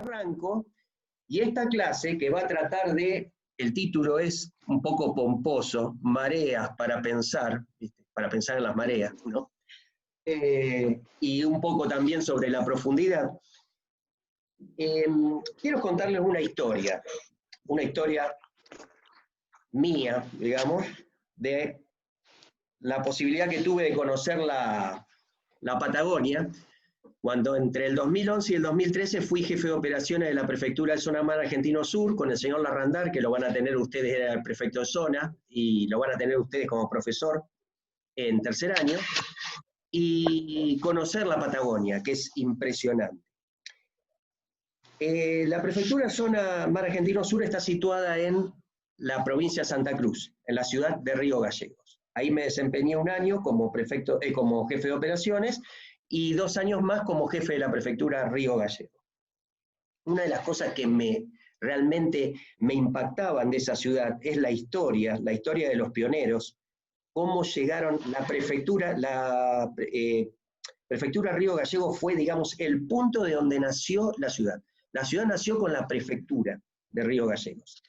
arranco, y esta clase que va a tratar de, el título es un poco pomposo, mareas para pensar, ¿viste? Para pensar en las mareas, ¿no? Y un poco también sobre la profundidad. Quiero contarles una historia mía, digamos, de la posibilidad que tuve de conocer la Patagonia, cuando entre el 2011 y el 2013 fui jefe de operaciones de la Prefectura de Zona Mar Argentino Sur con el señor Larrandar, que lo van a tener ustedes, era el prefecto de zona, y lo van a tener ustedes como profesor en tercer año, y conocer la Patagonia, que es impresionante. La Prefectura de Zona Mar Argentino Sur está situada en la provincia de Santa Cruz, en la ciudad de Río Gallegos. Ahí me desempeñé un año como como jefe de operaciones, y 2 años más como jefe de la Prefectura Río Gallegos. Una de las cosas que realmente me impactaban de esa ciudad es la historia de los pioneros, cómo llegaron la Prefectura Río Gallegos fue, digamos, el punto de donde nació la ciudad. La ciudad nació con la Prefectura de Río Gallegos.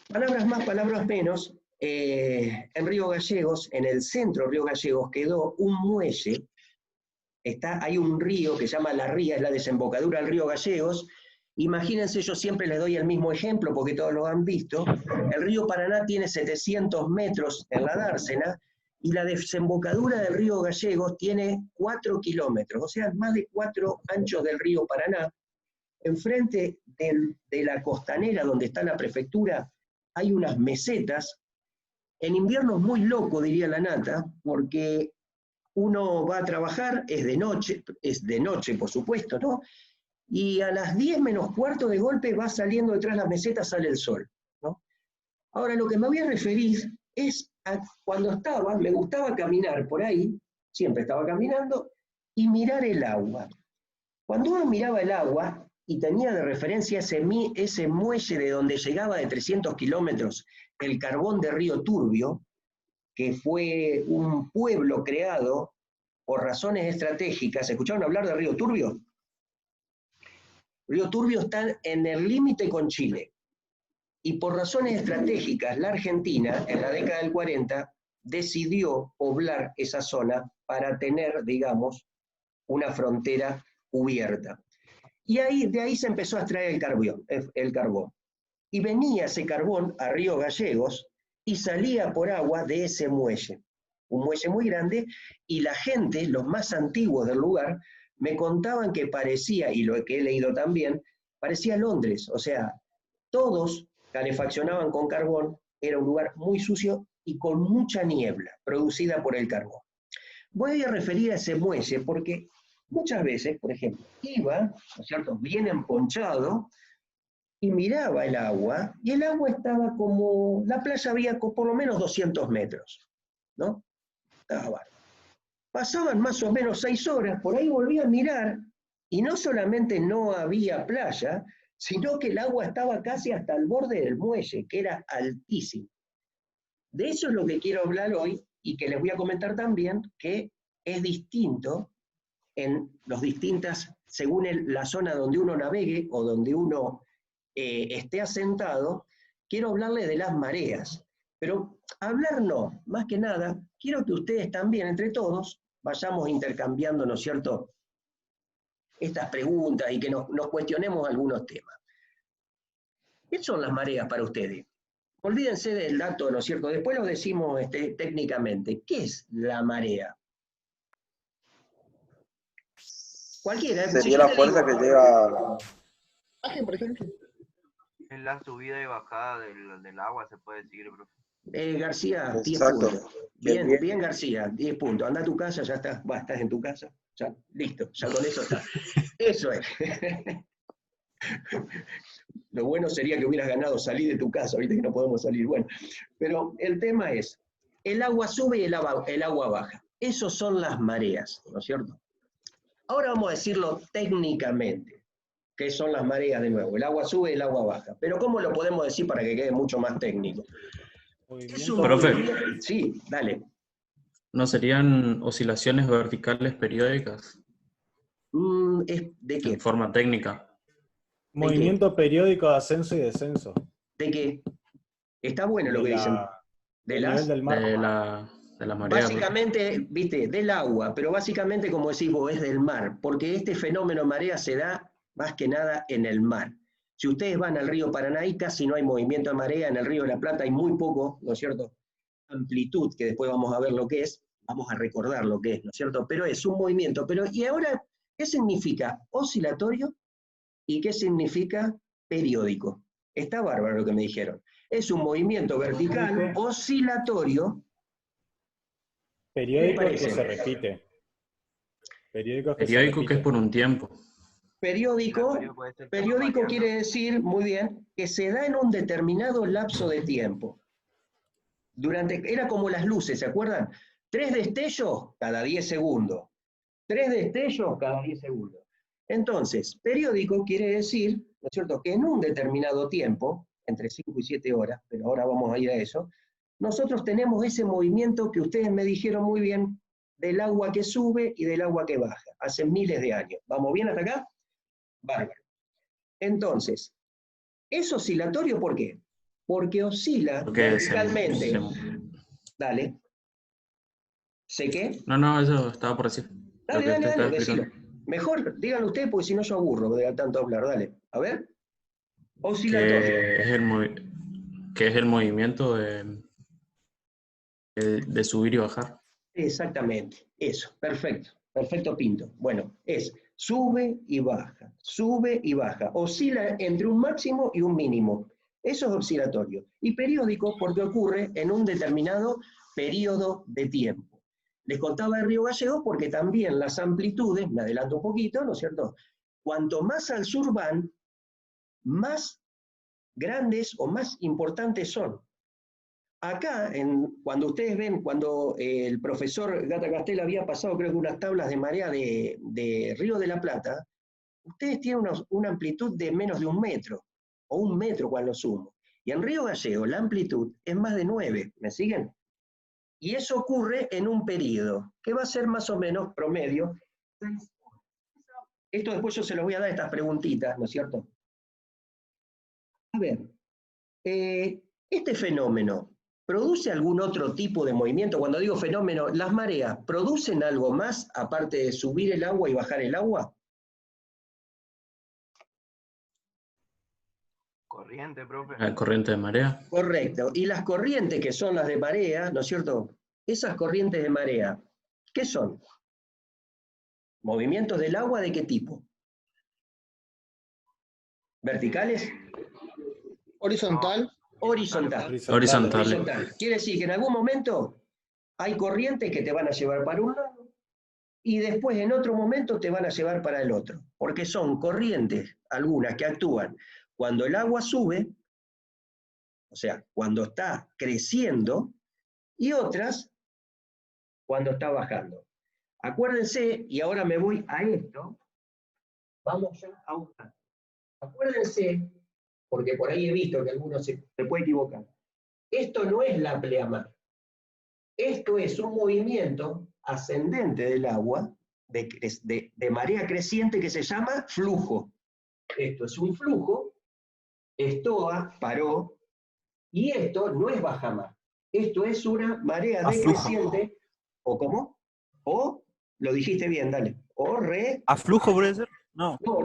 Palabras más, palabras menos, en Río Gallegos, en el centro de Río Gallegos, quedó un muelle. Hay un río que se llama La Ría, es la desembocadura del río Gallegos. Imagínense, yo siempre les doy el mismo ejemplo porque todos lo han visto. El río Paraná tiene 700 metros en la dársena y la desembocadura del río Gallegos tiene 4 kilómetros, o sea, más de 4 anchos del río Paraná. Enfrente de la costanera donde está la prefectura hay unas mesetas. En invierno es muy loco, diría la nata, porque uno va a trabajar, es de noche, por supuesto, ¿no? Y a las 10 menos cuarto de golpe va saliendo detrás de las mesetas, sale el sol, ¿no? Ahora, lo que me voy a referir es a cuando me gustaba caminar por ahí, siempre estaba caminando, y mirar el agua. Cuando uno miraba el agua y tenía de referencia ese muelle de donde llegaba de 300 kilómetros el carbón de Río Turbio, que fue un pueblo creado por razones estratégicas. ¿Escucharon hablar de Río Turbio? Río Turbio está en el límite con Chile. Y por razones estratégicas, la Argentina, en la década del 40, decidió poblar esa zona para tener, digamos, una frontera cubierta. Y de ahí se empezó a extraer el carbón. Y venía ese carbón a Río Gallegos y salía por agua de ese muelle. Un muelle muy grande, y la gente, los más antiguos del lugar, me contaban que parecía, y lo que he leído también, parecía Londres. O sea, todos calefaccionaban con carbón, era un lugar muy sucio y con mucha niebla producida por el carbón. Voy a referir a ese muelle porque muchas veces, por ejemplo, iba, ¿no es cierto?, bien emponchado, y miraba el agua, y el agua estaba como, la playa había por lo menos 200 metros, ¿no? Estaba. Pasaban más o menos 6 horas, por ahí volví a mirar, y no solamente no había playa, sino que el agua estaba casi hasta el borde del muelle, que era altísimo. De eso es lo que quiero hablar hoy, y que les voy a comentar también, que es distinto en los distintas, según la zona donde uno navegue o donde uno esté asentado. Quiero hablarles de las mareas, pero hablar no, más que nada, quiero que ustedes también, entre todos, vayamos intercambiando, ¿no es cierto?, estas preguntas y que nos cuestionemos algunos temas. ¿Qué son las mareas para ustedes? Olvídense del dato, ¿no es cierto? Después lo decimos técnicamente. ¿Qué es la marea? Cualquiera. Sería la fuerza que lleva. Por ejemplo. En la subida y bajada del agua, se puede decir, profe. García, 10 Exacto. puntos. Bien, García, 10 puntos. Anda a tu casa, ya estás, estás en tu casa. Ya, listo, ya con eso está. Eso es. Lo bueno sería que hubieras ganado salir de tu casa, ahorita que no podemos salir. Bueno, pero el tema es, el agua sube y el agua baja. Esos son las mareas, ¿no es cierto? Ahora vamos a decirlo técnicamente, qué son las mareas de nuevo. El agua sube y el agua baja. Pero ¿cómo lo podemos decir para que quede mucho más técnico? Profe, sí, dale. ¿no serían oscilaciones verticales periódicas ¿De qué? en forma técnica? Movimiento periódico de ascenso y descenso. ¿De qué? Está bueno lo De que dicen. del nivel del mar. De la marea. Básicamente, viste, del agua, pero básicamente, como decís vos, es del mar, porque este fenómeno marea se da más que nada en el mar. Si ustedes van al río Paraná, y casi no hay movimiento de marea, en el río de la Plata hay muy poco, ¿no es cierto? Amplitud, que después vamos a ver lo que es, vamos a recordar lo que es, ¿no es cierto? Pero es un movimiento. Pero, ¿y ahora qué significa oscilatorio y qué significa periódico? Está bárbaro lo que me dijeron. Es un movimiento vertical oscilatorio. Periódico ¿Qué es que parece? se repite. Periódico es que se Periódico que es repite. por un tiempo. Periódico quiere decir, muy bien, que se da en un determinado lapso de tiempo. Era como las luces, ¿se acuerdan? 3 destellos cada 10 segundos. 3 destellos cada 10 segundos. Entonces, periódico quiere decir, ¿no es cierto?, que en un determinado tiempo, entre 5 y 7 horas, pero ahora vamos a ir a eso, nosotros tenemos ese movimiento que ustedes me dijeron muy bien, del agua que sube y del agua que baja, hace miles de años. ¿Vamos bien hasta acá? Bárbaro. Entonces, ¿es oscilatorio por qué? Porque oscila verticalmente. Dale. ¿Sé qué? No, eso estaba por decir. Dale, decilo. Mejor, díganlo ustedes, porque si no yo aburro de tanto hablar. Dale. A ver. Oscilatorio. Que es el movimiento de subir y bajar. Exactamente. Eso. Perfecto. Perfecto, Pinto. Bueno, es sube y baja. Sube y baja. Oscila entre un máximo y un mínimo. Eso es oscilatorio. Y periódico porque ocurre en un determinado periodo de tiempo. Les contaba de Río Gallegos porque también las amplitudes, me adelanto un poquito, ¿no es cierto? Cuanto más al sur van, más grandes o más importantes son. Acá, cuando ustedes ven, cuando el profesor Gata Castel había pasado, creo que unas tablas de marea de Río de la Plata, ustedes tienen una amplitud de menos de 1 metro, o 1 metro cuando sumo. Y en Río Gallegos la amplitud es más de 9, ¿me siguen? Y eso ocurre en un periodo, que va a ser más o menos promedio 6 horas. Esto después yo se los voy a dar estas preguntitas, ¿no es cierto? A ver, este fenómeno, ¿produce algún otro tipo de movimiento? Cuando digo fenómeno, ¿las mareas producen algo más aparte de subir el agua y bajar el agua? Corriente, profe. La corriente de marea. Correcto. Y las corrientes que son las de marea, ¿no es cierto? Esas corrientes de marea, ¿qué son? ¿Movimientos del agua de qué tipo? ¿Verticales? Horizontal. Horizontal. Quiere decir que en algún momento hay corrientes que te van a llevar para un lado y después en otro momento te van a llevar para el otro, porque son corrientes, algunas que actúan cuando el agua sube, o sea, cuando está creciendo, y otras cuando está bajando. Acuérdense, y ahora me voy a esto, vamos ya a buscar. Acuérdense, porque por ahí he visto que algunos se puede equivocar, esto no es la pleamar. Esto es un movimiento ascendente del agua, de marea creciente, que se llama flujo. Esto es un flujo, estoa, paró, y esto no es bajamar. Esto es una marea decreciente, ¿o cómo? O, lo dijiste bien, dale, o ¿Aflujo puede ser? No. No,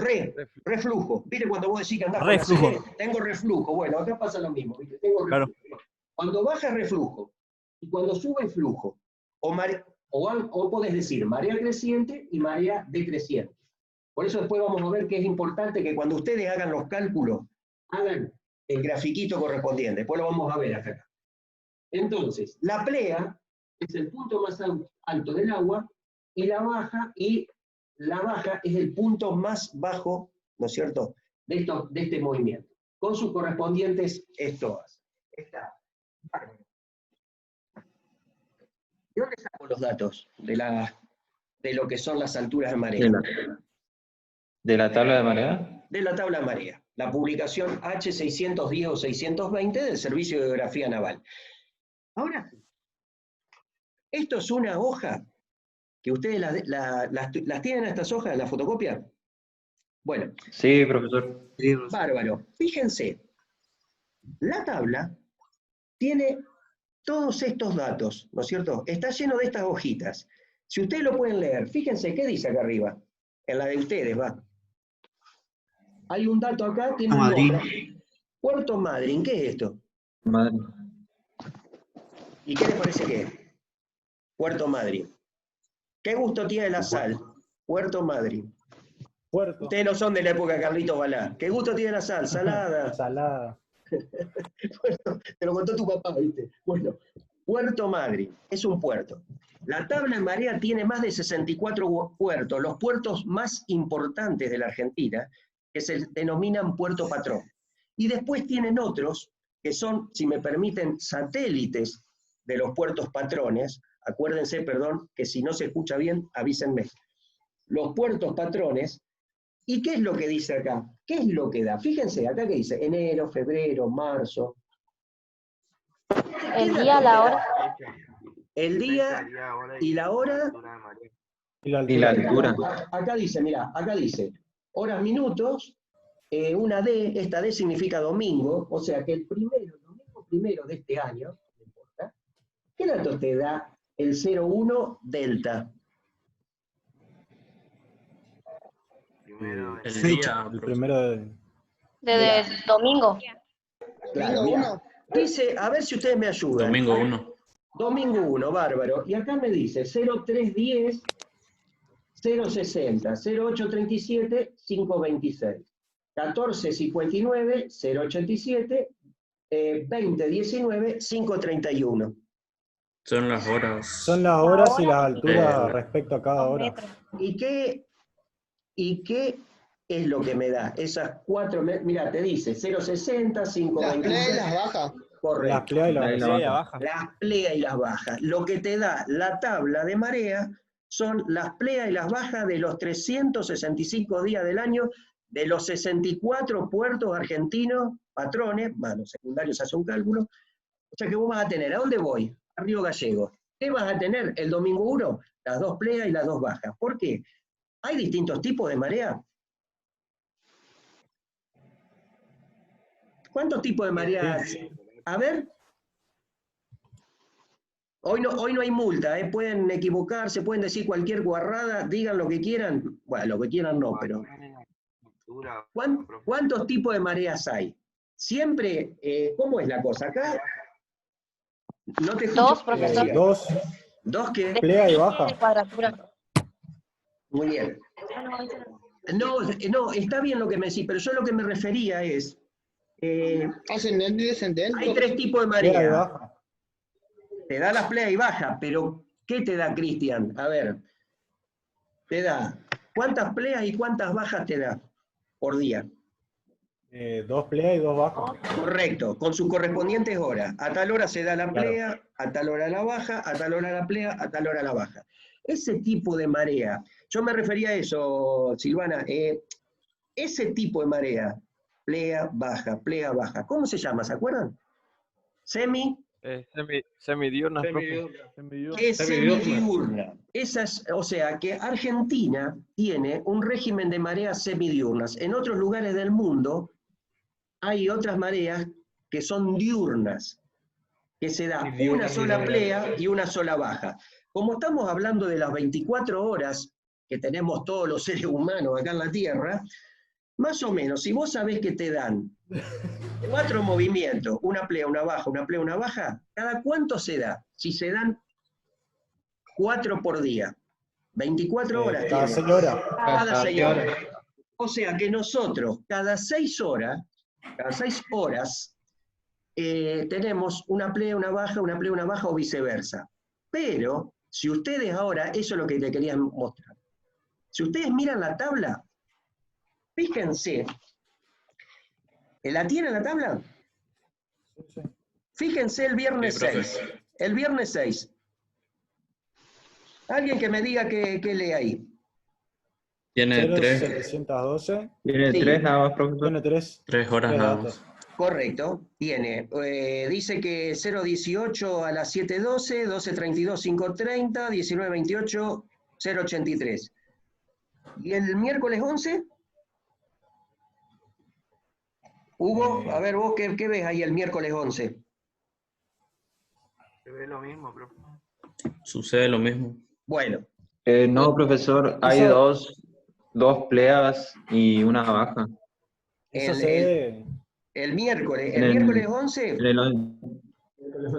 reflujo. ¿Viste cuando vos decís que andás Reflujo. con la serie? Tengo reflujo. Bueno, acá pasa lo mismo, ¿viste? Tengo reflujo. Claro. Cuando baja reflujo y cuando sube flujo, o podés decir marea creciente y marea decreciente. Por eso después vamos a ver que es importante que cuando ustedes hagan los cálculos, hagan el grafiquito correspondiente. Después lo vamos a ver acá. Entonces, la plea es el punto más alto del agua y la baja es el punto más bajo, ¿no es cierto?, de este movimiento, con sus correspondientes estoas. Está. ¿De dónde saco los datos de lo que son las alturas de marea? ¿De la tabla de marea? De la tabla de marea. La publicación H610 o 620 del Servicio de Geografía Naval. Ahora, esto es una hoja que ustedes las tienen a estas hojas, la fotocopia. Bueno, Sí, profesor. bárbaro. Fíjense, la tabla tiene todos estos datos, ¿no es cierto? Está lleno de estas hojitas. Si ustedes lo pueden leer, fíjense, ¿qué dice acá arriba? En la de ustedes, va. Hay un dato acá, tiene un nombre. Puerto Madryn, ¿qué es esto? Madre. ¿Y qué les parece que es? Puerto Madryn. ¿Qué gusto tiene la sal? Puerto Madryn. Puerto. Ustedes no son de la época de Carlitos Balá. ¿Qué gusto tiene la sal? Salada. Salada. Bueno, te lo contó tu papá, ¿viste? Bueno, Puerto Madryn es un puerto. La tabla en marea tiene más de 64 puertos, los puertos más importantes de la Argentina, que se denominan puerto patrón. Y después tienen otros que son, si me permiten, satélites de los puertos patrones. Acuérdense, perdón, que si no se escucha bien, avísenme. Los puertos patrones. ¿Y qué es lo que dice acá? ¿Qué es lo que da? Fíjense, acá que dice enero, febrero, marzo. El día, la hora. El día y la hora. Y la Y la altura. altura. Acá dice, mirá, acá dice horas, minutos, una D, esta D significa domingo, o sea que el domingo primero de este año, no importa, ¿qué datos te da el 01 delta? Primero, El Fecha. día, El primero de... Desde el domingo. Claro, Domingo mirá. 1. Dice, a ver si ustedes me ayudan. domingo 1. Domingo 1, bárbaro. Y acá me dice 0310, 060, 0837, 526. 1459, 087, 2019, 531. Son las horas. Son las horas y las Ahora, alturas respecto a cada hora. metros. ¿Y qué es lo que me da? Esas cuatro, mira, te dice 060, Las 526. pleas y las bajas. Las Correcto. pleas y las Ahí la bajas. Media baja. baja. Las pleas y las bajas. Lo que te da la tabla de marea son las pleas y las bajas de los 365 días del año de los 64 puertos argentinos, patrones, los secundarios hacen un cálculo. O sea que vos vas a tener, ¿a dónde voy? A Río Gallego. ¿Qué vas a tener el domingo 1? Las dos pleas y las dos bajas. ¿Por qué? ¿Hay distintos tipos de marea? ¿Cuántos tipos de marea? A ver. Hoy no hay multa, pueden equivocarse, pueden decir cualquier guarrada, digan lo que quieran. Bueno, lo que quieran no, pero... ¿Cuántos tipos de mareas hay? Siempre, ¿cómo es la cosa? Acá no te escucho. Dos, profesor. Dos, ¿Dos qué? plea y baja. De cuadratura. Muy bien. No, está bien lo que me decís, pero yo lo que me refería es... Ascendente y descendente. hay tres tipos de Plea y marea. baja. Te da las pleas y baja, pero ¿qué te da, Cristian? A ver, te da, ¿cuántas pleas y cuántas bajas te da por día? Dos pleas y dos bajas. Correcto, con sus correspondientes horas. A tal hora se da la plea, a tal hora la baja, a tal hora la plea, a tal hora la baja. Ese tipo de marea, yo me refería a eso, Silvana, ese tipo de marea, plea, baja, ¿cómo se llama? ¿Se acuerdan? Semidiurnas, profe. Es semidiurna. O sea que Argentina tiene un régimen de mareas semidiurnas. En otros lugares del mundo hay otras mareas que son diurnas, que se da una sola plea y una sola baja. Como estamos hablando de las 24 horas que tenemos todos los seres humanos acá en la Tierra, más o menos, si vos sabés que te dan 4 movimientos, una plea, una baja, una plea, una baja, ¿cada cuánto se da? Si se dan 4 por día, 24 horas. Cada tiene. 6 horas. Cada 6 horas. O sea que nosotros, cada 6 horas, tenemos una plea, una baja, una plea, una baja o viceversa. Pero, si ustedes ahora, eso es lo que te quería mostrar. Si ustedes miran la tabla, fíjense, ¿la tienen la tabla? Fíjense el viernes 6. El viernes 6. Alguien que me diga qué lee ahí. Tiene 0712. Tiene Sí. 3 nada más, profesor. Tiene 3. 3 horas nada más. Correcto, tiene. Dice que 018 a las 7:12, 12:32, 5:30, 19:28, 0:83. ¿Y el miércoles 11? Hugo, a ver, vos, ¿qué ves ahí el miércoles 11? Se ve lo mismo, profe. Sucede lo mismo. Bueno, No, profesor, hay Eso- dos pleas y una baja. Eso el, se el- ve. el miércoles, En el el- miércoles 11, En el,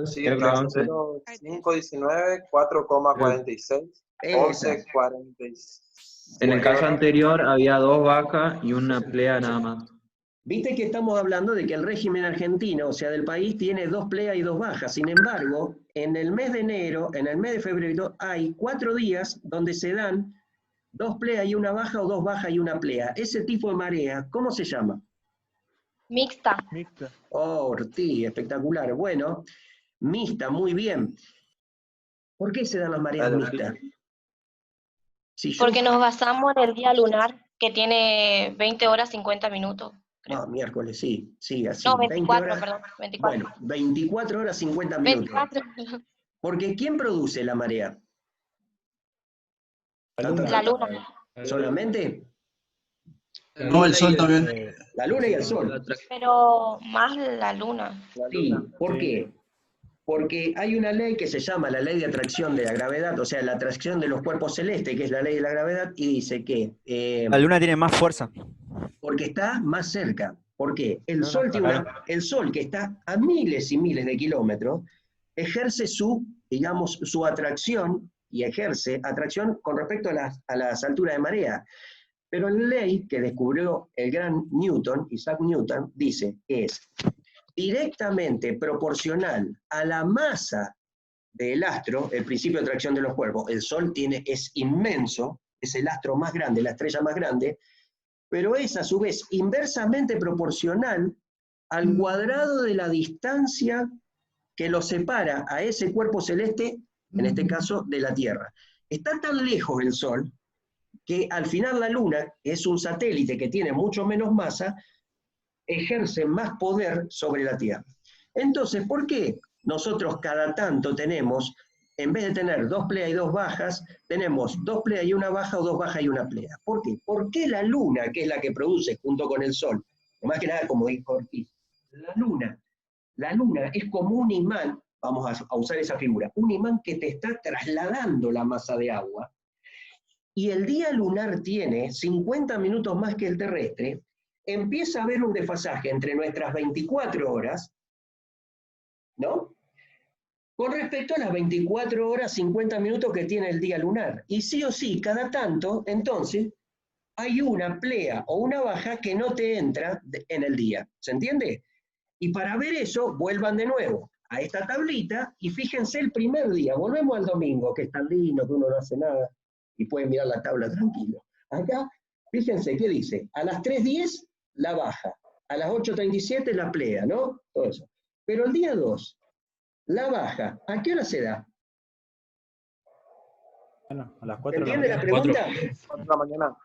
Sí, miércoles 11. 0, 5, 19, 4,46, esa. 11, 46. En el caso anterior había dos bajas y una plea nada más. Viste que estamos hablando de que el régimen argentino, o sea, del país, tiene 2 pleas y 2 bajas. Sin embargo, en el mes de enero, en el mes de febrero, hay 4 días donde se dan 2 pleas y una baja o 2 bajas y una plea. Ese tipo de marea, ¿cómo se llama? Mixta. Oh, Ortiz, espectacular. Bueno, mixta, muy bien. ¿Por qué se dan las mareas mixtas? Si yo... Porque nos basamos en el día lunar, que tiene 20 horas 50 minutos. Ah, miércoles, sí, así. No, 20 24, horas. perdón. 24. Bueno, 24 horas 50 minutos. 24. Porque ¿quién produce la marea? La luna. ¿Solamente? No, el sol también. La luna y el sol. Pero más la luna. Sí, ¿por qué? Porque hay una ley que se llama la ley de atracción de la gravedad, o sea, la atracción de los cuerpos celestes, que es la ley de la gravedad, y dice que... La luna tiene más fuerza. porque está más cerca. ¿Por qué? El Sol que está a miles y miles de kilómetros, ejerce su, digamos, su atracción, y ejerce atracción con respecto a las alturas de marea. Pero la ley que descubrió el gran Newton, Isaac Newton, dice que es directamente proporcional a la masa del astro, el principio de atracción de los cuerpos. El Sol es inmenso, es el astro más grande, la estrella más grande, pero es a su vez inversamente proporcional al cuadrado de la distancia que lo separa a ese cuerpo celeste, en este caso de la Tierra. Está tan lejos el Sol que al final la Luna, que es un satélite que tiene mucho menos masa, ejerce más poder sobre la Tierra. Entonces, ¿por qué nosotros cada tanto tenemos, en vez de tener 2 pleas y 2 bajas, tenemos 2 pleas y una baja o 2 bajas y una plea? ¿Por qué? Porque la Luna, que es la que produce junto con el Sol, más que nada, como dijo Ortiz, la Luna es como un imán, vamos a usar esa figura, un imán que te está trasladando la masa de agua, y el día lunar tiene 50 minutos más que el terrestre, empieza a haber un desfasaje entre nuestras 24 horas, ¿no? Con respecto a las 24 horas 50 minutos que tiene el día lunar. Y sí o sí, cada tanto, entonces, hay una plea o una baja que no te entra en el día. ¿Se entiende? Y para ver eso, vuelvan de nuevo a esta tablita y fíjense el primer día. Volvemos al domingo, que es tan lindo, que uno no hace nada y pueden mirar la tabla tranquilo. Acá, fíjense, ¿qué dice? A las 3:10, la baja. A las 8:37, la plea, ¿no? Todo eso. Pero el día 2, la baja, ¿a qué hora se da? Bueno, a las 4 de la ¿Entiende la mañana. pregunta? 4 de la mañana.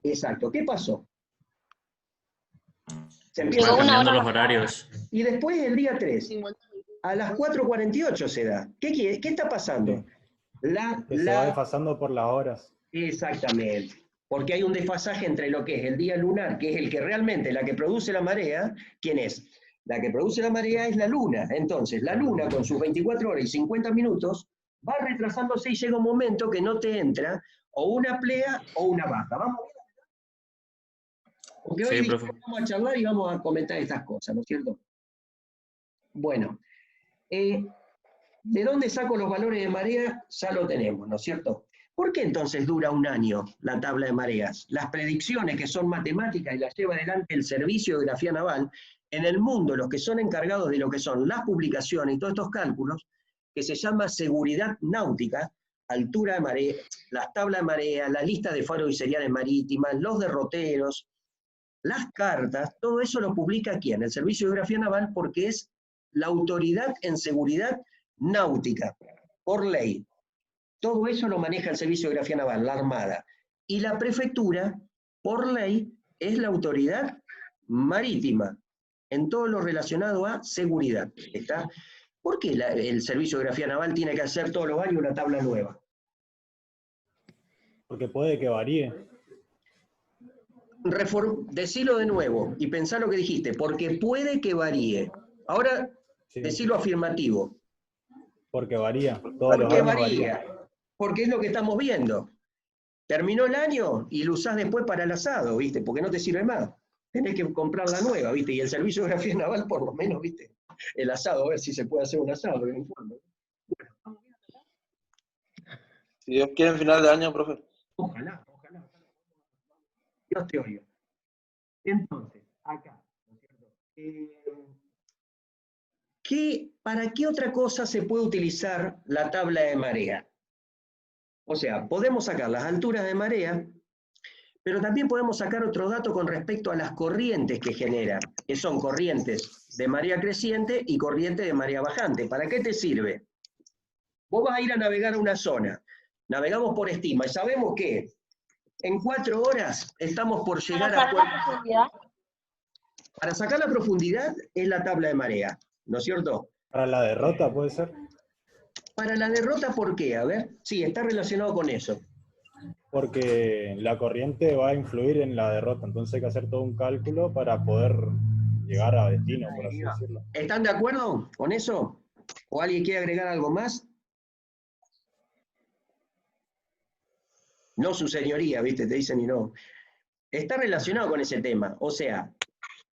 Exacto. ¿Qué pasó? Se empieza Llegó a una Cambiando hora los más. horarios. Y después el día 3, a las 4:48 se da. ¿Qué está pasando? Que se va desfasando por las horas. Exactamente. Porque hay un desfasaje entre lo que es el día lunar, que es el que realmente, la que produce la marea, ¿quién es? La que produce la marea es la luna. Entonces, la luna con sus 24 horas y 50 minutos va retrasándose y llega un momento que no te entra o una plea o una baja. ¿Vamos? Porque hoy Sí, profe. vamos a charlar y vamos a comentar estas cosas, ¿no es cierto? Bueno, ¿de dónde saco los valores de marea? Ya lo tenemos, ¿no es cierto? ¿Por qué entonces dura un año la tabla de mareas? Las predicciones que son matemáticas y las lleva adelante el Servicio de Geografía Naval, en el mundo los que son encargados de lo que son las publicaciones y todos estos cálculos, que se llama seguridad náutica, altura de marea, las tablas de marea, la lista de faros y seriales marítimas, los derroteros, las cartas, todo eso lo publica ¿quién? El Servicio de Geografía Naval, porque es la autoridad en seguridad náutica, por ley. Todo eso lo maneja el Servicio de Geografía Naval, la Armada. Y la prefectura, por ley, es la autoridad marítima, en todo lo relacionado a seguridad. ¿Está? ¿Por qué el Servicio de Geografía Naval tiene que hacer todos los años una tabla nueva? Porque puede que varíe. Decilo de nuevo y pensá lo que dijiste, porque puede que varíe. Ahora, Sí, decilo afirmativo. porque varía. Todos los Porque años varía. Porque es lo que estamos viendo. Terminó el año y lo usás después para el asado, ¿viste? Porque no te sirve más. Tenés que comprar la nueva, ¿viste? Y el servicio de geografía naval, por lo menos, ¿viste? El asado, a ver si se puede hacer un asado de vez en cuando. Si Dios quiere, en final de año, profe. Ojalá. Dios te oiga. Entonces, acá, ¿no es cierto? ¿Para qué otra cosa se puede utilizar la tabla de marea? O sea, podemos sacar las alturas de marea, pero también podemos sacar otro dato con respecto a las corrientes que genera, que son corrientes de marea creciente y corrientes de marea bajante. ¿Para qué te sirve? Vos vas a ir a navegar a una zona, navegamos por estima y sabemos que en 4 horas estamos por llegar a... Para sacar la profundidad es la tabla de marea, ¿no es cierto? ¿Para la derrota puede ser? Para la derrota, ¿por qué? A ver, sí, está relacionado con eso. Porque la corriente va a influir en la derrota, entonces hay que hacer todo un cálculo para poder llegar a destino, por así decirlo. ¿Están de acuerdo con eso? ¿O alguien quiere agregar algo más? No, su señoría, ¿viste? Te dicen y no. Está relacionado con ese tema. O sea,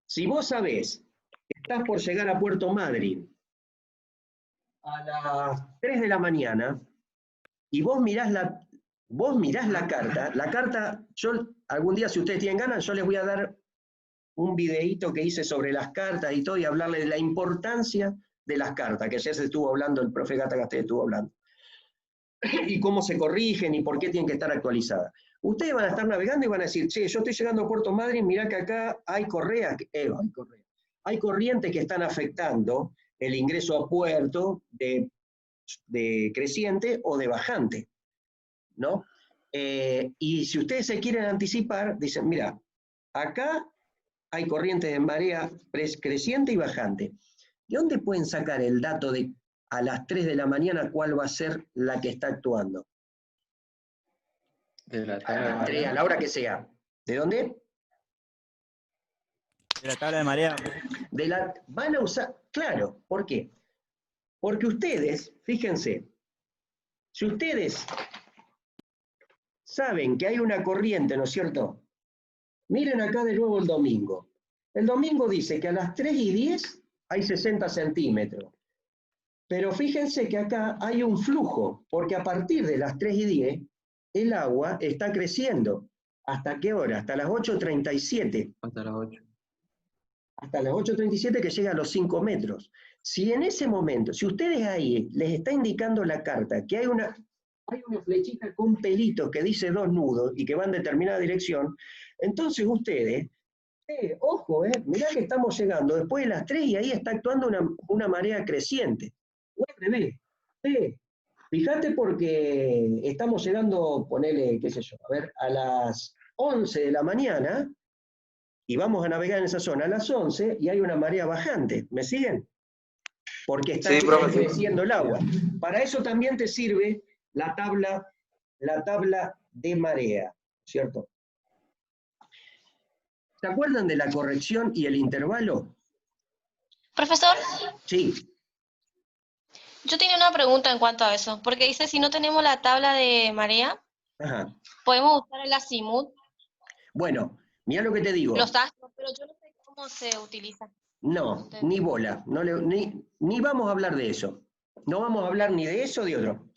si vos sabés que estás por llegar a Puerto Madryn a las 3 de la mañana y vos mirás la carta, yo algún día, si ustedes tienen ganas, yo les voy a dar un videíto que hice sobre las cartas y todo, y hablarles de la importancia de las cartas, que ya se estuvo hablando, el profe Gata Gasté estuvo hablando, y cómo se corrigen y por qué tienen que estar actualizadas. Ustedes van a estar navegando y van a decir, che, yo estoy llegando a Puerto Madryn, mirá que acá hay hay corrientes que están afectando el ingreso a puerto de creciente o de bajante, ¿no? Y si ustedes se quieren anticipar, dicen, mira, acá hay corrientes de marea creciente y bajante. ¿De dónde pueden sacar el dato de a las 3 de la mañana cuál va a ser la que está actuando? De la A tabla de las 3, marea. a la hora que sea. ¿De dónde? De la tabla de marea. Van a usar, claro, ¿por qué? Porque ustedes, fíjense, si ustedes saben que hay una corriente, ¿no es cierto? Miren acá de nuevo el domingo. El domingo dice que a las 3:10 hay 60 centímetros. Pero fíjense que acá hay un flujo, porque a partir de las 3:10 el agua está creciendo. ¿Hasta qué hora? Hasta las 8:37. Hasta las 8. Hasta las 8:37 que llega a los 5 metros. Si en ese momento, si ustedes ahí les está indicando la carta que hay una flechita con pelitos que dice 2 nudos y que van en determinada dirección, entonces ustedes, ojo, mirá que estamos llegando después de las 3 y ahí está actuando una marea creciente. O al revés. Fíjate porque estamos llegando, ponele, qué sé yo, a ver, a las 11 de la mañana y vamos a navegar en esa zona a las 11 y hay una marea bajante. ¿Me siguen? Porque está creciendo el agua. Para eso también te sirve la tabla de marea, ¿cierto? ¿Se acuerdan de la corrección y el intervalo? Profesor, Sí. yo tenía una pregunta en cuanto a eso, porque dice, si no tenemos la tabla de marea, Ajá. podemos usar el azimut, Bueno, mira lo que te digo. los astros, pero yo no sé cómo se utiliza. No, ni bola. Ni vamos a hablar de eso. No vamos a hablar ni de eso ni de otro.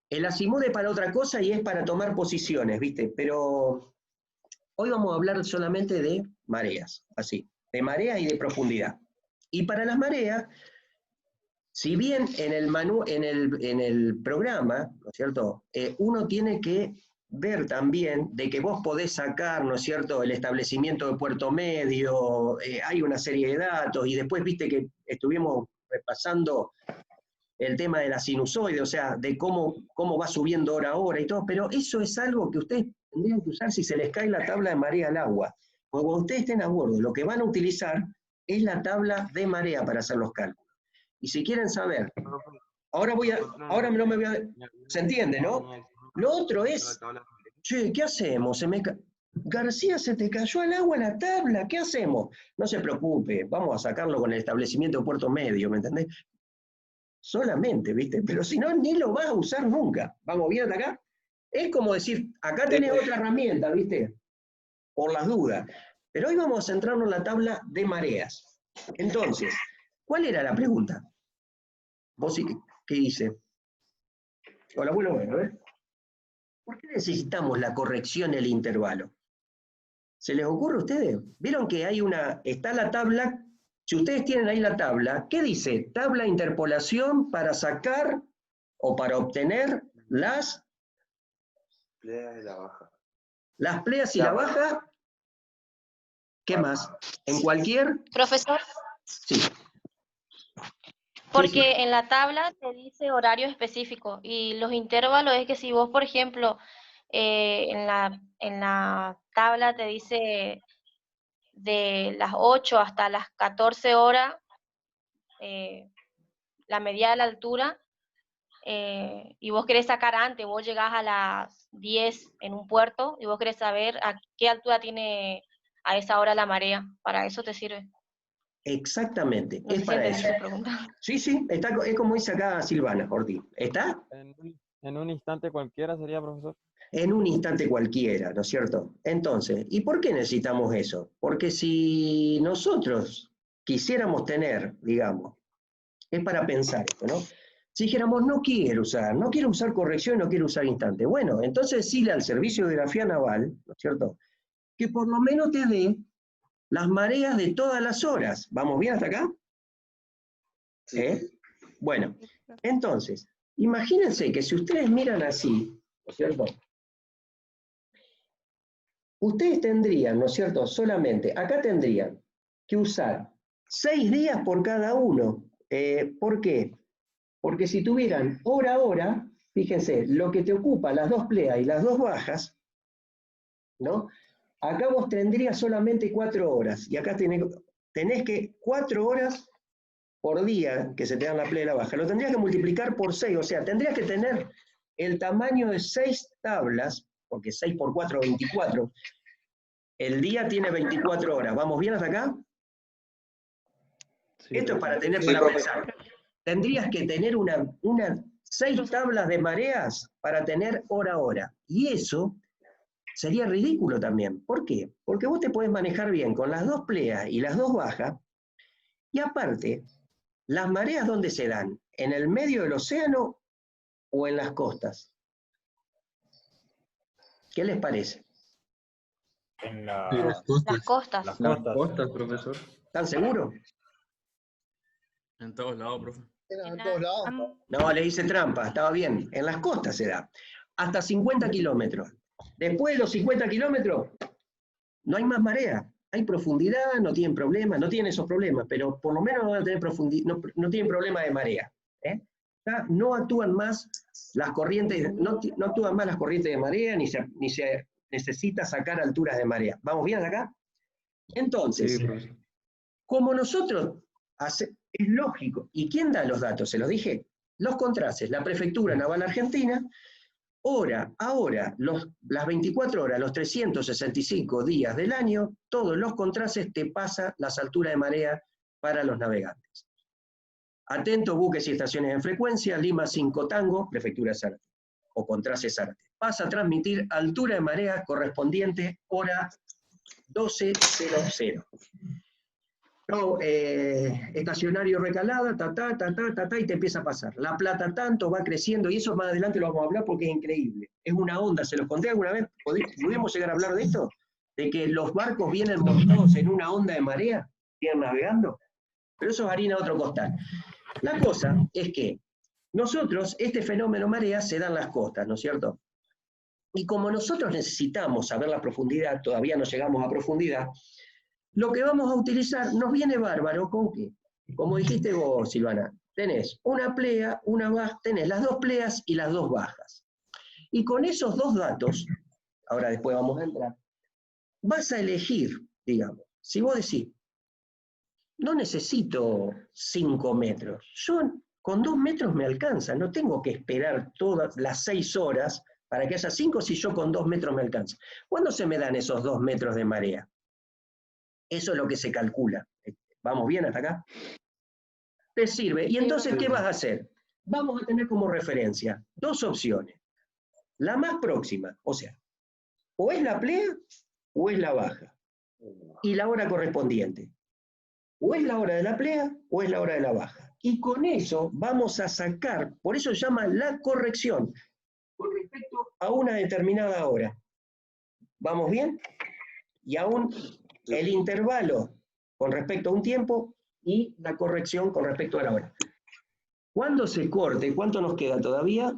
El azimut es para otra cosa y es para tomar posiciones, ¿viste? Pero hoy vamos a hablar solamente de mareas, así, de mareas y de profundidad. Y para las mareas, si bien en el programa, ¿no es cierto?, uno tiene que ver también de que vos podés sacar, ¿no es cierto?, el establecimiento de Puerto Medio, hay una serie de datos, y después viste que estuvimos repasando el tema de la sinusoide, o sea, de cómo va subiendo hora a hora y todo, pero eso es algo que ustedes tendrían que usar si se les cae la tabla de marea al agua. Porque cuando ustedes estén a bordo, lo que van a utilizar es la tabla de marea para hacer los cálculos. Y si quieren saber, ahora no me voy a... ¿Se entiende, no? Lo otro es, che, ¿qué hacemos? García, se te cayó al agua la tabla, ¿qué hacemos? No se preocupe, vamos a sacarlo con el establecimiento de Puerto Medio, ¿me entendés? Solamente, ¿viste? Pero si no, ni lo vas a usar nunca. ¿Vamos bien hasta acá? Es como decir, acá tenés otra herramienta, ¿viste? Por las dudas. Pero hoy vamos a centrarnos en la tabla de mareas. Entonces, ¿cuál era la pregunta? ¿Vos sí qué dice? Hola, bueno, a ver. ¿Por qué necesitamos la corrección del intervalo? ¿Se les ocurre a ustedes? ¿Vieron que hay está la tabla? Si ustedes tienen ahí la tabla, ¿qué dice? Tabla de interpolación para sacar o para obtener las Pleas y la baja. Las pleas y la baja. ¿Qué más? ¿En cualquier? Profesor, Sí. porque en la tabla te dice horario específico y los intervalos es que si vos, por ejemplo, en la tabla te dice de las 8 hasta las 14 horas, la medida de la altura, y vos querés sacar antes, vos llegás a las 10 en un puerto y vos querés saber a qué altura tiene a esa hora la marea, para eso te sirve. Exactamente, No es sé si para entendí eso. tu pregunta. Sí, es como dice acá Silvana Ortiz. ¿Está? En un instante cualquiera sería, profesor. En un instante cualquiera, ¿no es cierto? Entonces, ¿y por qué necesitamos eso? Porque si nosotros quisiéramos tener, digamos, es para pensar esto, ¿no? Si dijéramos, no quiero usar corrección, no quiero usar instante. Bueno, entonces decirle al Servicio de Geografía Naval, ¿no es cierto?, que por lo menos te dé las mareas de todas las horas. ¿Vamos bien hasta acá? Sí. Bueno, entonces, imagínense que si ustedes miran así, ¿no es cierto?, ustedes tendrían, ¿no es cierto?, solamente, acá tendrían que usar 6 días por cada uno. ¿Por qué? Porque si tuvieran hora a hora, fíjense, lo que te ocupa las dos pleas y las dos bajas, ¿no? Acá vos tendrías solamente 4 horas, y acá tenés que 4 horas por día que se te dan la plea y la baja. Lo tendrías que multiplicar por 6, o sea, tendrías que tener el tamaño de 6 tablas, porque 6 por 4, 24. El día tiene 24 horas. ¿Vamos bien hasta acá? Sí, esto es para pensar. Tendrías que tener 6 tablas de mareas para tener hora a hora. Y eso sería ridículo también. ¿Por qué? Porque vos te podés manejar bien con las dos pleas y las dos bajas, y aparte, ¿las mareas dónde se dan? ¿En el medio del océano o en las costas? ¿Qué les parece? En las costas. Las Las costas. costas, profesor. ¿Están seguros? En todos lados, profe. En todos lados. No, le hice trampa, estaba bien. En las costas se da. Hasta 50 kilómetros. Después de los 50 kilómetros, no hay más marea. Hay profundidad, no tienen problemas, no tienen esos problemas, pero por lo menos no van a tener profundidad, no tienen problema de marea. No actúan más las corrientes, no actúan más las corrientes de marea, ni se necesita sacar alturas de marea. ¿Vamos bien acá? Entonces, Sí, profesor. como nosotros es lógico, ¿y quién da los datos? Se los dije, los contrases, la Prefectura Naval Argentina, hora a hora, las 24 horas, los 365 días del año, todos los contrases te pasan las alturas de marea para los navegantes. Atento, buques y estaciones en frecuencia, Lima 5 Tango, Prefectura de Zárate, o Contrase Zárate. Pasa a transmitir altura de marea correspondiente hora 12:00. No, estacionario recalada, y te empieza a pasar. La Plata tanto va creciendo, y eso más adelante lo vamos a hablar porque es increíble. Es una onda, ¿se los conté alguna vez? ¿Pudimos llegar a hablar de esto? De que los barcos vienen montados en una onda de marea, vienen navegando. Pero eso es harina de otro costal. La cosa es que nosotros, este fenómeno marea se da en las costas, ¿no es cierto? Y como nosotros necesitamos saber la profundidad, todavía no llegamos a profundidad, lo que vamos a utilizar nos viene bárbaro con qué. Como dijiste vos, Silvana, tenés una plea, una baja, tenés las dos pleas y las dos bajas. Y con esos dos datos, ahora después vamos a entrar, vas a elegir, digamos, si vos decís, no necesito 5 metros, yo con 2 metros me alcanza, no tengo que esperar todas las 6 horas Para que haya 5 si yo con 2 metros me alcanza. ¿Cuándo se me dan esos 2 metros de marea? Eso es lo que se calcula. ¿Vamos bien hasta acá? Te sirve. Y entonces, ¿qué vas a hacer? Vamos a tener como referencia 2 opciones. La más próxima, o sea, o es la plea o es la baja. Y la hora correspondiente. O es la hora de la plea o es la hora de la baja. Y con eso vamos a sacar, por eso se llama la corrección, con respecto a una determinada hora. ¿Vamos bien? Y aún el intervalo con respecto a un tiempo y la corrección con respecto a la hora. Cuando se corte, ¿cuánto nos queda todavía?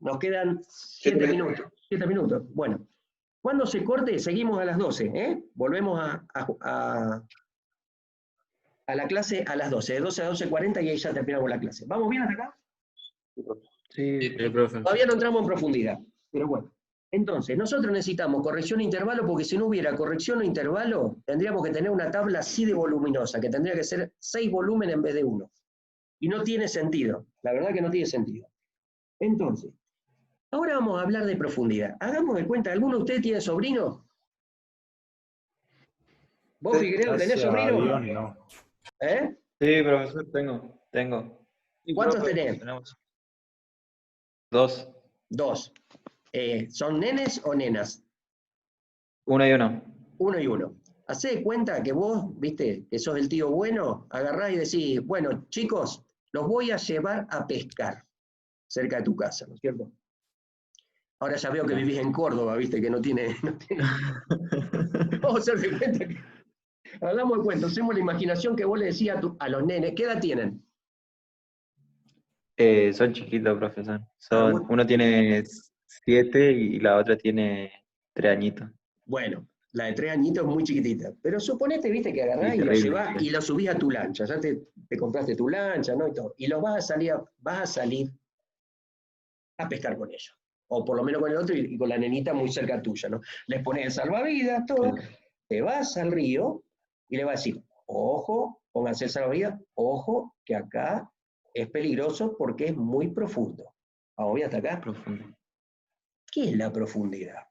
Nos quedan 7 minutos. 7 minutos. Bueno, cuando se corte, seguimos a las 12, ¿eh? Volvemos a la clase a las 12, de 12 a 12:40 y ahí ya terminamos la clase. ¿Vamos bien hasta acá? Sí, profe. Todavía no entramos en profundidad, pero bueno. Entonces, nosotros necesitamos corrección e intervalo, porque si no hubiera corrección o intervalo, tendríamos que tener una tabla así de voluminosa, que tendría que ser 6 volúmenes en vez de 1. Y no tiene sentido, la verdad que no tiene sentido. Entonces, ahora vamos a hablar de profundidad. Hagamos de cuenta, ¿alguno de ustedes tiene sobrino? ¿Vos, Figueiredo, tenés Gracias a sobrino? Dios, no. ¿Eh? Sí, profesor, tengo. ¿Y cuántos tenés? Tenemos 2. 2. ¿Son nenes o nenas? 1 y 1. 1 y 1. Hacé de cuenta que vos, viste, que sos el tío bueno, agarrás y decís, bueno, chicos, los voy a llevar a pescar cerca de tu casa, ¿no es cierto? Ahora ya veo que vivís en Córdoba, viste, que no tiene... Vamos a hacer de cuenta que... Hagamos de cuenta, hacemos la imaginación que vos le decías a los nenes. ¿Qué edad tienen? Son chiquitos, profesor. bueno. Uno tiene 7 y la otra tiene 3 añitos. Bueno, la de 3 añitos es muy chiquitita. Pero suponete, viste, que agarrás Sí, y lo terrible, llevás sí. y lo subís a tu lancha. Ya te compraste tu lancha, ¿no? Y todo. Y los vas a salir a pescar con ellos. O por lo menos con el otro y con la nenita muy cerca tuya, ¿no? Les pones el salvavidas, todo. Te vas al río y le vas a decir, ojo, pónganse el salvavidas, ojo, que acá es peligroso porque es muy profundo. Vamos bien hasta acá. Profundo. ¿Qué es la profundidad?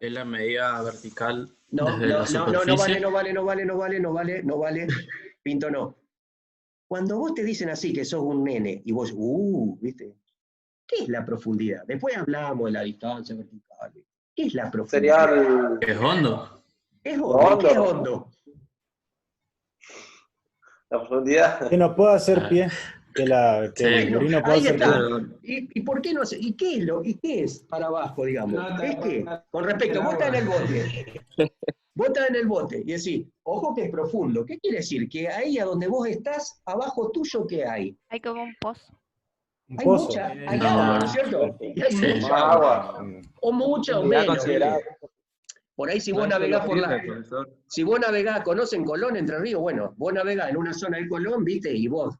Es la medida vertical No, desde la no superficie. vale. Pinto, no. Cuando vos te dicen así que sos un nene y vos, ¿viste? ¿Qué es la profundidad? Después hablamos de la distancia vertical. ¿Qué es la profundidad? Sería Es hondo. ¿Es hondo? ¿Qué es Hondo. hondo? la profundidad. Que no pueda hacer pie. Que el Sí. gurí no pueda Ahí hacer está. pie. ¿Y por qué no hace? ¿Y qué es para abajo, digamos? ¿Es qué? Con respecto, vos estás en el bote. Vos estás en el bote y decís, ojo que es profundo. ¿Qué quiere decir? Que ahí a donde vos estás, abajo tuyo, ¿qué hay? Hay como un pozo. Un Hay pozo. mucha, hay No. agua, ¿no es cierto? Y hay Sí. mucha agua. O mucha o Profundidad menos. considerada. ¿viste? Por ahí si No vos es solo navegás por firme, la... profesor. Si vos navegás, conocen Colón, Entre Ríos, bueno, vos navegás en una zona del Colón, ¿viste? Y vos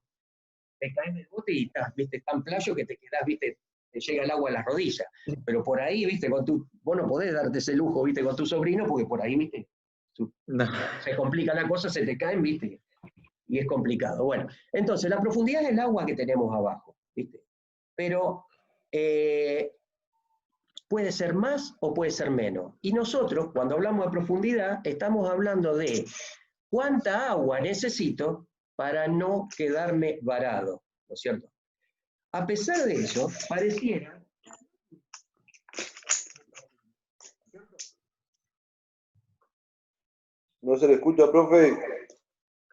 te caes del bote y estás, ¿viste? Tan playo que te quedás, ¿viste? Te llega el agua a las rodillas. Pero por ahí, ¿viste? Vos no podés darte ese lujo, ¿viste? Con tu sobrino, porque por ahí, ¿viste? No. Se complica la cosa, se te caen, ¿viste? Y es complicado. Bueno, entonces la profundidad es el agua que tenemos abajo, ¿viste? Pero puede ser más o puede ser menos. Y nosotros, cuando hablamos de profundidad, estamos hablando de cuánta agua necesito para no quedarme varado, ¿no es cierto? A pesar de eso, pareciera... No se le escucha, profe.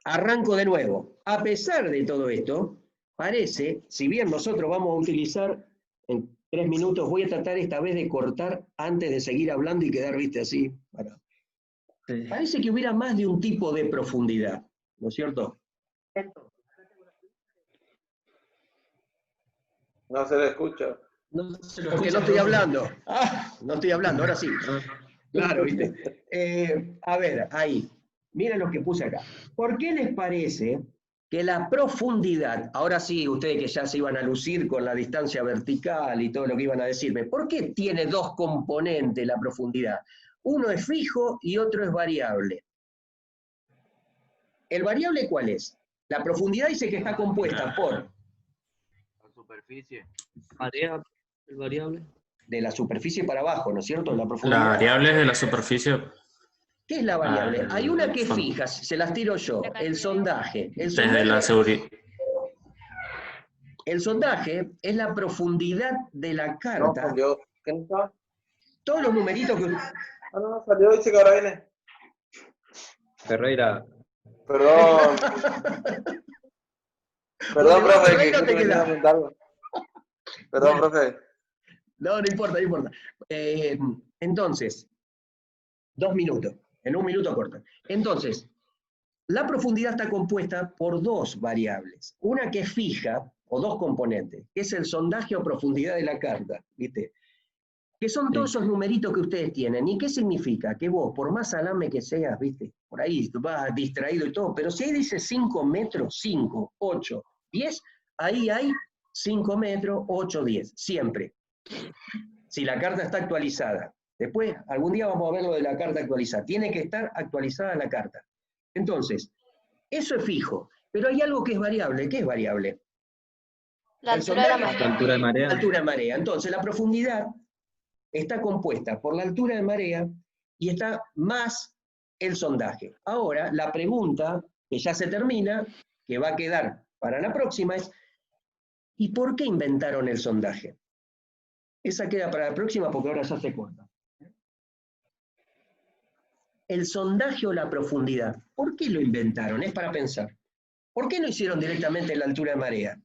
Arranco de nuevo. A pesar de todo esto, parece, si bien nosotros vamos a utilizar, en 3 minutos, voy a tratar esta vez de cortar antes de seguir hablando y quedar, viste, así. Bueno, Sí. parece que hubiera más de un tipo de profundidad, ¿no es cierto? No se le escucha. Porque no estoy hablando. No estoy hablando, ahora sí. Claro, viste. A ver, ahí. Miren lo que puse acá. ¿Por qué les parece que la profundidad, ahora sí, ustedes que ya se iban a lucir con la distancia vertical y todo lo que iban a decirme, ¿por qué tiene 2 componentes la profundidad? Uno es fijo y otro es variable. ¿El variable cuál es? La profundidad dice que está compuesta por superficie. Marea, el variable. De la superficie para abajo, ¿no es cierto? La La profundidad. variable es de la superficie. ¿Qué es la variable? Hay una que es Son- fija, se las tiro yo, el sondaje. El Desde la seguridad. El sondaje es la profundidad de la No, carta. salió. ¿Qué no está? Todos los numeritos que... Ah, no, salió, dice que ahora viene. Ferreira, Perdón. Perdón, Bueno, profe, ahí que no justo te me queda. quería preguntar algo. Perdón, profe. No, no importa, no importa. Entonces, 2 minutos. En 1 minuto corta. Entonces, la profundidad está compuesta por 2 variables. Una que es fija, o 2 componentes, que es el sondaje o profundidad de la carta, ¿viste? Que son todos esos numeritos que ustedes tienen. ¿Y qué significa? Que vos, por más salame que seas, ¿viste? Por ahí vas distraído y todo, pero si ahí dice 5 metros, 5, 8, 10, ahí hay 5 metros, 8, 10, siempre. Si la carta está actualizada. Después, algún día vamos a ver lo de la carta actualizada. Tiene que estar actualizada la carta. Entonces, eso es fijo. Pero hay algo que es variable. ¿Qué es variable? La El altura de la sondaje. la marea. altura de La marea. altura de marea. Entonces, la profundidad está compuesta por la altura de marea y está más el sondaje. Ahora, la pregunta que ya se termina, que va a quedar para la próxima, es ¿y por qué inventaron el sondaje? Esa queda para la próxima porque ahora ya se corta. El sondaje o la profundidad, ¿por qué lo inventaron? Es para pensar. ¿Por qué no hicieron directamente la altura de marea?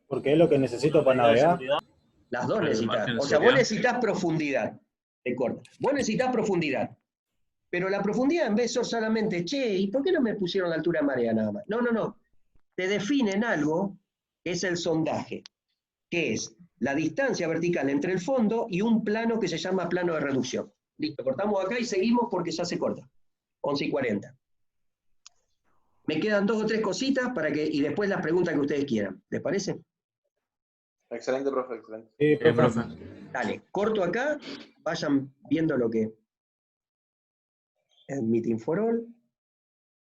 Porque es lo que necesito para navegar. Las dos Para el necesitas. margen de O sea, vos seguridad. necesitas profundidad. Te corta. Vos necesitas profundidad. Pero la profundidad en vez de ser solamente, che, ¿y por qué no me pusieron la altura de marea nada más? No, no, no. Te definen algo que es el sondaje, que es la distancia vertical entre el fondo y un plano que se llama plano de reducción. Listo, cortamos acá y seguimos porque ya se corta. 11:40. Me quedan 2 o 3 cositas y después las preguntas que ustedes quieran. ¿Les parece? Excelente, profe, excelente. Sí, profe. Profe. Dale, corto acá, vayan viendo lo que... El Meeting for All.